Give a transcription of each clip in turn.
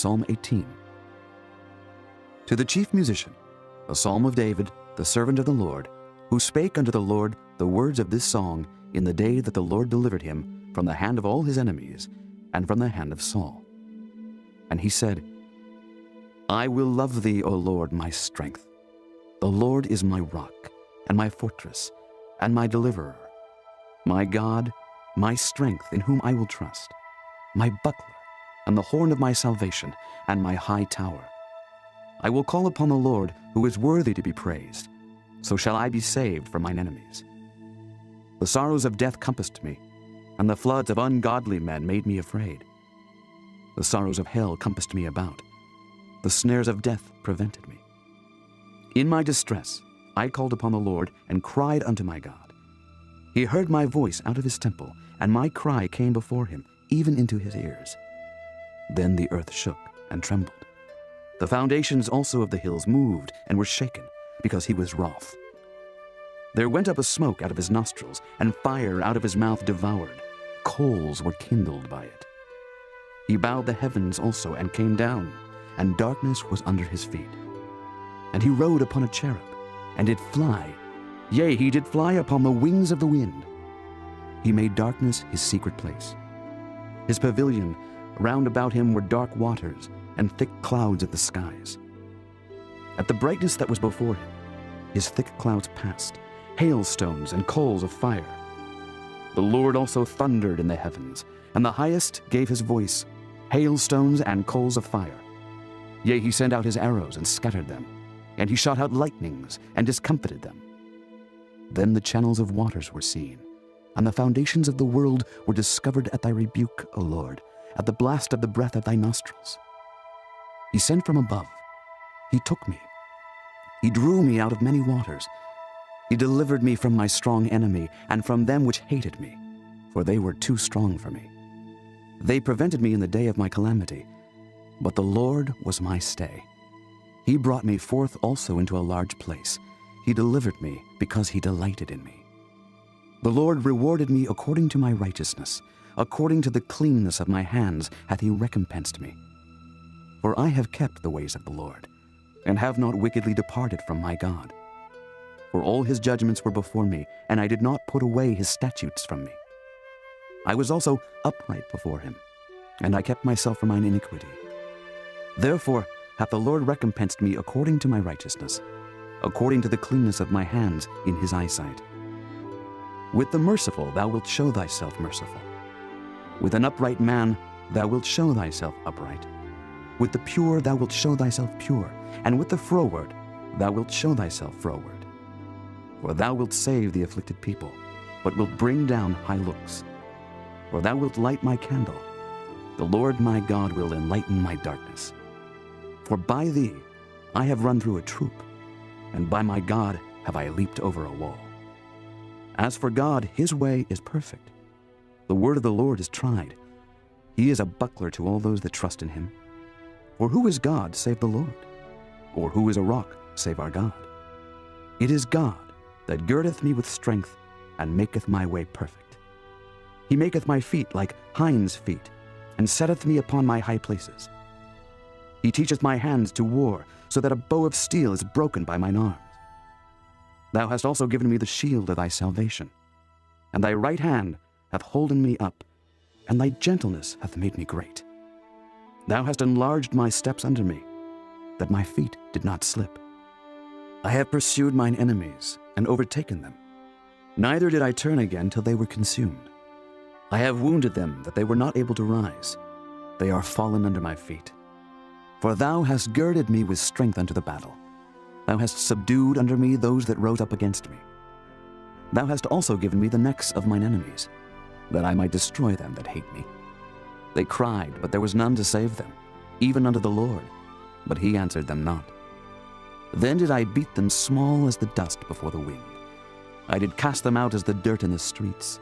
Psalm 18. To the chief musician, a psalm of David, the servant of the Lord, who spake unto the Lord the words of this song in the day that the Lord delivered him from the hand of all his enemies and from the hand of Saul. And he said, I will love thee, O Lord, my strength. The Lord is my rock, and my fortress, and my deliverer, my God, my strength, in whom I will trust, my buckler, and the horn of my salvation, and my high tower. I will call upon the Lord, who is worthy to be praised. So shall I be saved from mine enemies. The sorrows of death compassed me, and the floods of ungodly men made me afraid. The sorrows of hell compassed me about. The snares of death prevented me. In my distress I called upon the Lord and cried unto my God. He heard my voice out of his temple, and my cry came before him, even into his ears. Then the earth shook and trembled. The foundations also of the hills moved and were shaken, because he was wroth. There went up a smoke out of his nostrils, and fire out of his mouth devoured. Coals were kindled by it. He bowed the heavens also and came down, and darkness was under his feet. And he rode upon a cherub, and did fly. Yea, he did fly upon the wings of the wind. He made darkness his secret place. His pavilion round about him were dark waters, and thick clouds of the skies. At the brightness that was before him, his thick clouds passed, hailstones and coals of fire. The Lord also thundered in the heavens, and the highest gave his voice, hailstones and coals of fire. Yea, he sent out his arrows and scattered them, and he shot out lightnings and discomfited them. Then the channels of waters were seen, and the foundations of the world were discovered at thy rebuke, O Lord, at the blast of the breath of thy nostrils. He sent from above. He took me. He drew me out of many waters. He delivered me from my strong enemy and from them which hated me, for they were too strong for me. They prevented me in the day of my calamity, but the Lord was my stay. He brought me forth also into a large place. He delivered me because he delighted in me. The Lord rewarded me according to my righteousness. According to the cleanness of my hands hath he recompensed me. For I have kept the ways of the Lord, and have not wickedly departed from my God. For all his judgments were before me, and I did not put away his statutes from me. I was also upright before him, and I kept myself from mine iniquity. Therefore hath the Lord recompensed me according to my righteousness, according to the cleanness of my hands in his eyesight. With the merciful thou wilt show thyself merciful. With an upright man thou wilt show thyself upright. With the pure thou wilt show thyself pure, and with the froward thou wilt show thyself froward. For thou wilt save the afflicted people, but wilt bring down high looks. For thou wilt light my candle. The Lord my God will enlighten my darkness. For by thee I have run through a troop, and by my God have I leaped over a wall. As for God, his way is perfect. The word of the Lord is tried. He is a buckler to all those that trust in him. For who is God save the Lord? Or who is a rock save our God? It is God that girdeth me with strength, and maketh my way perfect. He maketh my feet like hinds' feet, and setteth me upon my high places. He teacheth my hands to war, so that a bow of steel is broken by mine arms. Thou hast also given me the shield of thy salvation, and thy right hand hath holden me up, and thy gentleness hath made me great. Thou hast enlarged my steps under me, that my feet did not slip. I have pursued mine enemies, and overtaken them. Neither did I turn again till they were consumed. I have wounded them, that they were not able to rise. They are fallen under my feet. For thou hast girded me with strength unto the battle. Thou hast subdued under me those that rose up against me. Thou hast also given me the necks of mine enemies, that I might destroy them that hate me. They cried, but there was none to save them, even unto the Lord, but he answered them not. Then did I beat them small as the dust before the wind. I did cast them out as the dirt in the streets.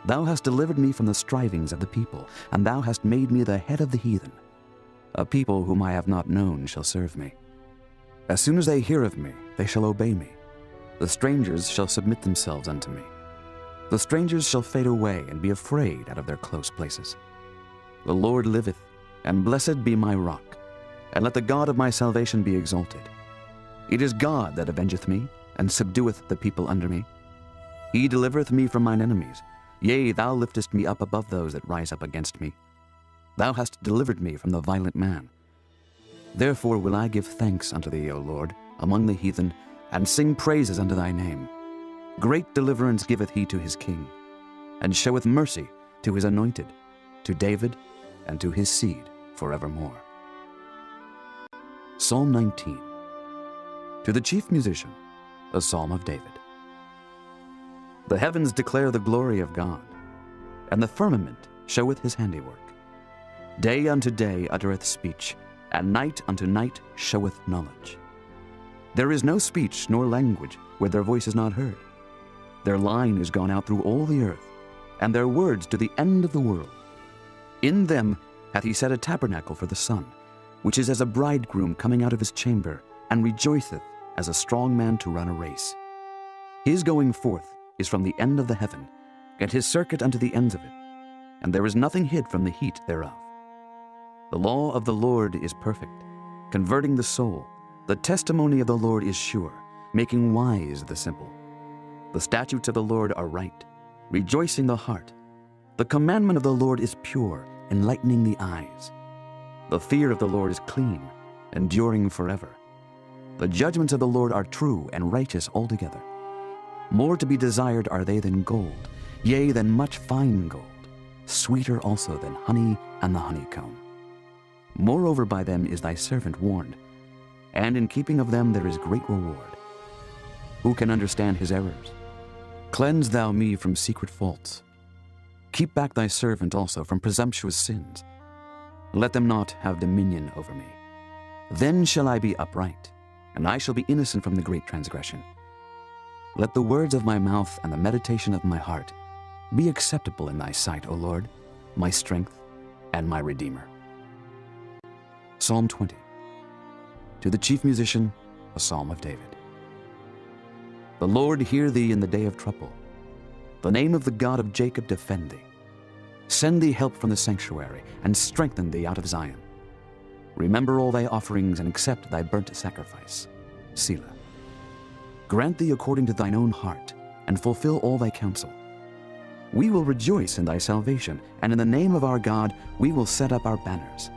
Thou hast delivered me from the strivings of the people, and thou hast made me the head of the heathen. A people whom I have not known shall serve me. As soon as they hear of me, they shall obey me. The strangers shall submit themselves unto me. The strangers shall fade away and be afraid out of their close places. The Lord liveth, and blessed be my rock, and let the God of my salvation be exalted. It is God that avengeth me, and subdueth the people under me. He delivereth me from mine enemies. Yea, thou liftest me up above those that rise up against me. Thou hast delivered me from the violent man. Therefore will I give thanks unto thee, O Lord, among the heathen, and sing praises unto thy name. Great deliverance giveth he to his king, and showeth mercy to his anointed, to David, and to his seed forevermore. Psalm 19. To the chief musician, a psalm of David. The heavens declare the glory of God, and the firmament showeth his handiwork. Day unto day uttereth speech, and night unto night showeth knowledge. There is no speech nor language where their voice is not heard. Their line is gone out through all the earth, and their words to the end of the world. In them hath he set a tabernacle for the sun, which is as a bridegroom coming out of his chamber, and rejoiceth as a strong man to run a race. His going forth is from the end of the heaven, and his circuit unto the ends of it, and there is nothing hid from the heat thereof. The law of the Lord is perfect, converting the soul. The testimony of the Lord is sure, making wise the simple. The statutes of the Lord are right, rejoicing the heart. The commandment of the Lord is pure, enlightening the eyes. The fear of the Lord is clean, enduring forever. The judgments of the Lord are true and righteous altogether. More to be desired are they than gold, yea, than much fine gold, sweeter also than honey and the honeycomb. Moreover by them is thy servant warned, and in keeping of them there is great reward. Who can understand his errors? Cleanse thou me from secret faults. Keep back thy servant also from presumptuous sins. Let them not have dominion over me. Then shall I be upright, and I shall be innocent from the great transgression. Let the words of my mouth and the meditation of my heart be acceptable in thy sight, O Lord, my strength and my Redeemer. Psalm 20. To the chief musician, a psalm of David. The Lord hear thee in the day of trouble. The name of the God of Jacob defend thee. Send thee help from the sanctuary, and strengthen thee out of Zion. Remember all thy offerings, and accept thy burnt sacrifice. Selah. Grant thee according to thine own heart, and fulfill all thy counsel. We will rejoice in thy salvation, and in the name of our God we will set up our banners.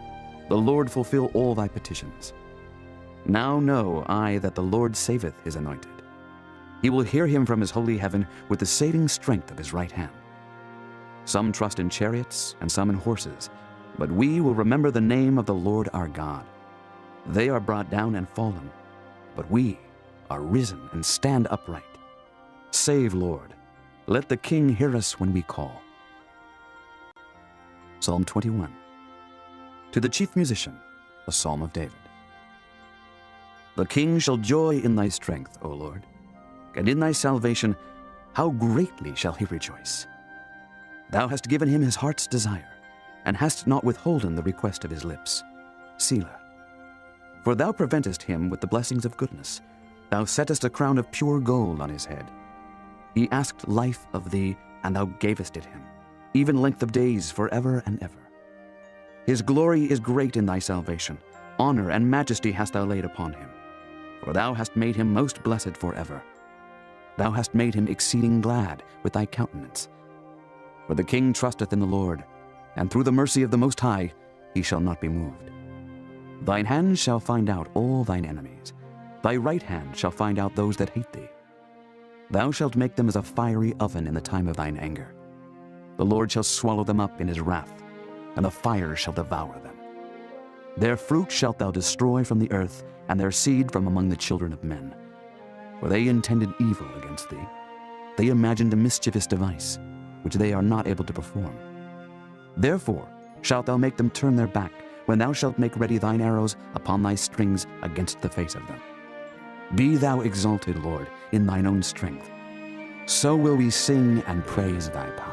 The Lord fulfill all thy petitions. Now know I that the Lord saveth his anointed. He will hear him from his holy heaven with the saving strength of his right hand. Some trust in chariots and some in horses, but we will remember the name of the Lord our God. They are brought down and fallen, but we are risen and stand upright. Save, Lord. Let the King hear us when we call. Psalm 21. To the chief musician, a psalm of David. The king shall joy in thy strength, O Lord, and in thy salvation how greatly shall he rejoice. Thou hast given him his heart's desire, and hast not withholden the request of his lips. Selah. For thou preventest him with the blessings of goodness. Thou settest a crown of pure gold on his head. He asked life of thee, and thou gavest it him, even length of days forever and ever. His glory is great in thy salvation. Honor and majesty hast thou laid upon him. For thou hast made him most blessed forever. Thou hast made him exceeding glad with thy countenance. For the king trusteth in the Lord, and through the mercy of the Most High he shall not be moved. Thine hand shall find out all thine enemies. Thy right hand shall find out those that hate thee. Thou shalt make them as a fiery oven in the time of thine anger. The Lord shall swallow them up in his wrath, and the fire shall devour them. Their fruit shalt thou destroy from the earth, and their seed from among the children of men. For they intended evil against thee. They imagined a mischievous device, which they are not able to perform. Therefore shalt thou make them turn their back, when thou shalt make ready thine arrows upon thy strings against the face of them. Be thou exalted, Lord, in thine own strength. So will we sing and praise thy power.